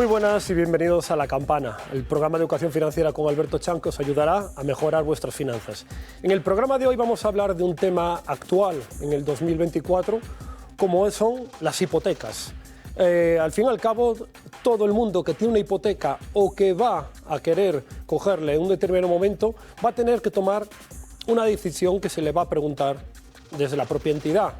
Muy buenas y bienvenidos a La Campana, el programa de educación financiera con Alberto Chan que os ayudará a mejorar vuestras finanzas. En el programa de hoy vamos a hablar de un tema actual en el 2024, como son las hipotecas. Al fin y al cabo, todo el mundo que tiene una hipoteca o que va a querer cogerle en un determinado momento va a tener que tomar una decisión que se le va a preguntar desde la propia entidad.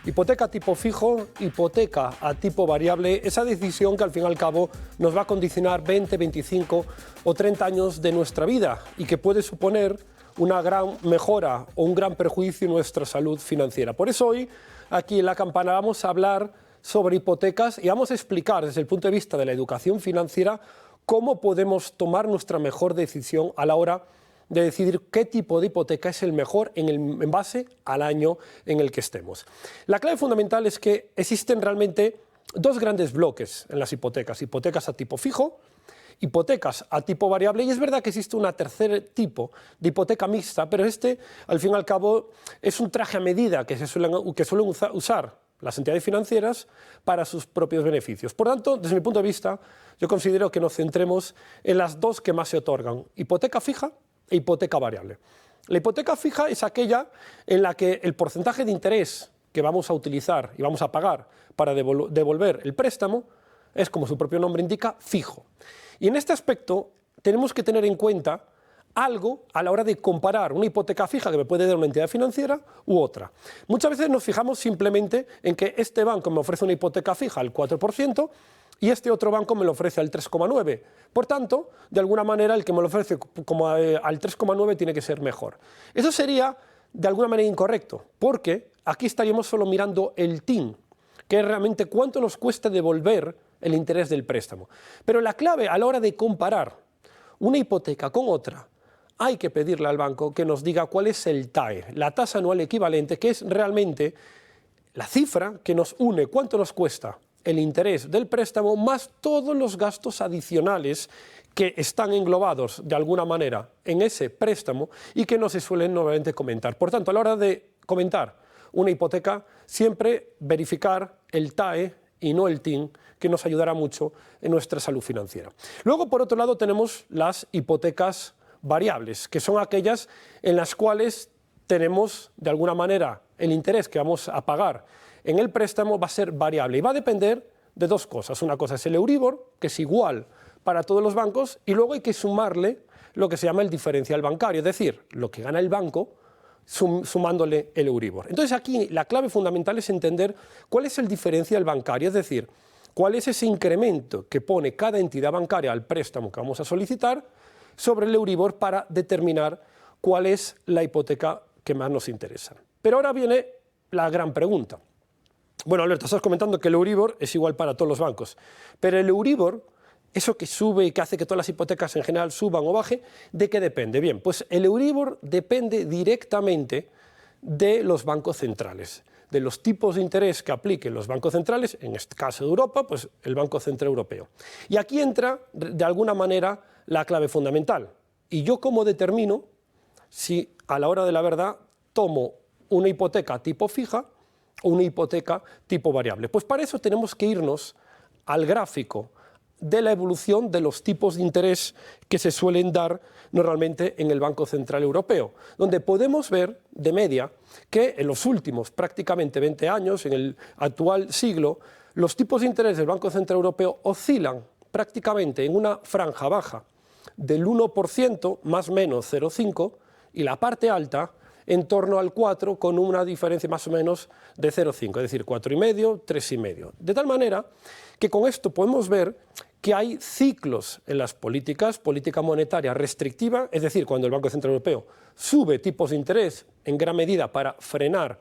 Hipoteca a tipo fijo, hipoteca a tipo variable, esa decisión que al fin y al cabo nos va a condicionar 20, 25 o 30 años de nuestra vida y que puede suponer una gran mejora o un gran perjuicio en nuestra salud financiera. Por eso hoy, aquí en La Campana, vamos a hablar sobre hipotecas y vamos a explicar desde el punto de vista de la educación financiera cómo podemos tomar nuestra mejor decisión a la hora de decidir qué tipo de hipoteca es el mejor en base al año en el que estemos. La clave fundamental es que existen realmente dos grandes bloques en las hipotecas: hipotecas a tipo fijo, hipotecas a tipo variable, y es verdad que existe un tercer tipo de hipoteca mixta, pero al fin y al cabo, es un traje a medida que suelen usar las entidades financieras para sus propios beneficios. Por tanto, desde mi punto de vista, yo considero que nos centremos en las dos que más se otorgan: hipoteca fija e hipoteca variable. La hipoteca fija es aquella en la que el porcentaje de interés que vamos a utilizar y vamos a pagar para devolver el préstamo es, como su propio nombre indica, fijo. Y en este aspecto tenemos que tener en cuenta algo a la hora de comparar una hipoteca fija que me puede dar una entidad financiera u otra. Muchas veces nos fijamos simplemente en que este banco me ofrece una hipoteca fija al 4% y este otro banco me lo ofrece al 3,9%. Por tanto, de alguna manera, el que me lo ofrece al 3,9% tiene que ser mejor. Eso sería de alguna manera incorrecto, porque aquí estaríamos solo mirando el TIN, que es realmente cuánto nos cuesta devolver el interés del préstamo. Pero la clave a la hora de comparar una hipoteca con otra, hay que pedirle al banco que nos diga cuál es el TAE, la tasa anual equivalente, que es realmente la cifra que nos une cuánto nos cuesta el interés del préstamo más todos los gastos adicionales que están englobados de alguna manera en ese préstamo y que no se suelen normalmente comentar. Por tanto, a la hora de comentar una hipoteca, siempre verificar el TAE y no el TIN, que nos ayudará mucho en nuestra salud financiera. Luego, por otro lado, tenemos las hipotecas variables, que son aquellas en las cuales tenemos, de alguna manera, el interés que vamos a pagar en el préstamo va a ser variable y va a depender de dos cosas. Una cosa es el Euribor, que es igual para todos los bancos, y luego hay que sumarle lo que se llama el diferencial bancario, es decir, lo que gana el banco sumándole el Euribor. Entonces aquí la clave fundamental es entender cuál es el diferencial bancario, es decir, cuál es ese incremento que pone cada entidad bancaria al préstamo que vamos a solicitar sobre el Euribor para determinar cuál es la hipoteca que más nos interesa. Pero ahora viene la gran pregunta. Bueno, Alberto, estás comentando que el Euribor es igual para todos los bancos, pero el Euribor, eso que sube y que hace que todas las hipotecas en general suban o bajen, ¿de qué depende? Bien, pues el Euribor depende directamente de los bancos centrales, de los tipos de interés que apliquen los bancos centrales, en este caso de Europa, pues el Banco Central Europeo. Y aquí entra, de alguna manera, la clave fundamental. Y yo, ¿cómo determino si a la hora de la verdad tomo una hipoteca tipo fija o una hipoteca tipo variable? Pues para eso tenemos que irnos al gráfico de la evolución de los tipos de interés que se suelen dar normalmente en el Banco Central Europeo, donde podemos ver de media que en los últimos prácticamente 20 años, en el actual siglo, los tipos de interés del Banco Central Europeo oscilan prácticamente en una franja baja del 1%, más o menos 0,5%, y la parte alta en torno al 4%, con una diferencia más o menos de 0,5%, es decir, 4,5%, 3,5%. De tal manera que con esto podemos ver que hay ciclos en las políticas, política monetaria restrictiva, es decir, cuando el Banco Central Europeo sube tipos de interés en gran medida para frenar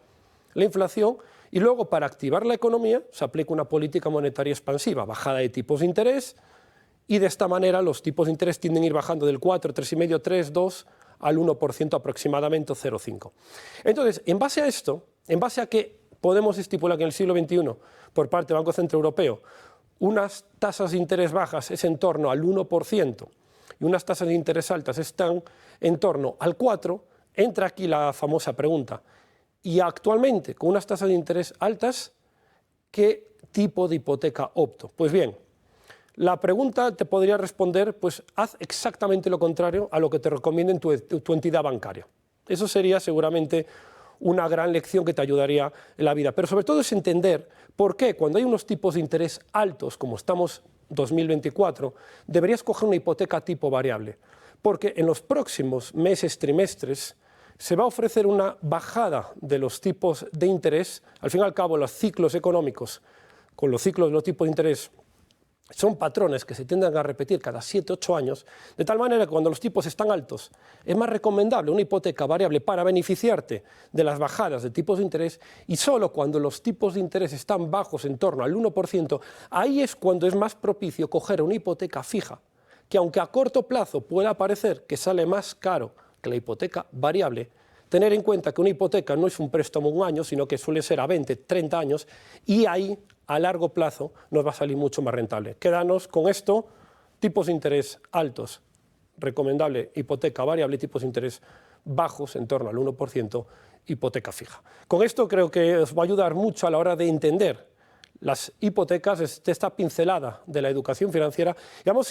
la inflación, y luego para activar la economía se aplica una política monetaria expansiva, bajada de tipos de interés, y de esta manera los tipos de interés tienden a ir bajando del 4, 3,5, 3, 2 al 1% aproximadamente, 0,5. Entonces, en base a esto, en base a que podemos estipular que en el siglo XXI, por parte del Banco Central Europeo, unas tasas de interés bajas es en torno al 1% y unas tasas de interés altas están en torno al 4%, entra aquí la famosa pregunta: ¿y actualmente, con unas tasas de interés altas, qué tipo de hipoteca opto? Pues bien, La pregunta te podría responder, pues haz exactamente lo contrario a lo que te recomienda tu entidad bancaria. Eso sería seguramente una gran lección que te ayudaría en la vida. Pero sobre todo es entender por qué cuando hay unos tipos de interés altos, como estamos 2024, deberías coger una hipoteca tipo variable. Porque en los próximos meses, trimestres, se va a ofrecer una bajada de los tipos de interés. Al fin y al cabo, los ciclos económicos, con los ciclos de los tipos de interés, son patrones que se tienden a repetir cada 7 u 8 años, de tal manera que cuando los tipos están altos es más recomendable una hipoteca variable para beneficiarte de las bajadas de tipos de interés, y solo cuando los tipos de interés están bajos en torno al 1%, ahí es cuando es más propicio coger una hipoteca fija, que aunque a corto plazo pueda parecer que sale más caro que la hipoteca variable, tener en cuenta que una hipoteca no es un préstamo un año, sino que suele ser a 20, 30 años, y ahí a largo plazo nos va a salir mucho más rentable. Quédanos con esto: tipos de interés altos, recomendable hipoteca variable; tipos de interés bajos, en torno al 1%, hipoteca fija. Con esto creo que os va a ayudar mucho a la hora de entender las hipotecas, esta pincelada de la educación financiera. Y vamos a ir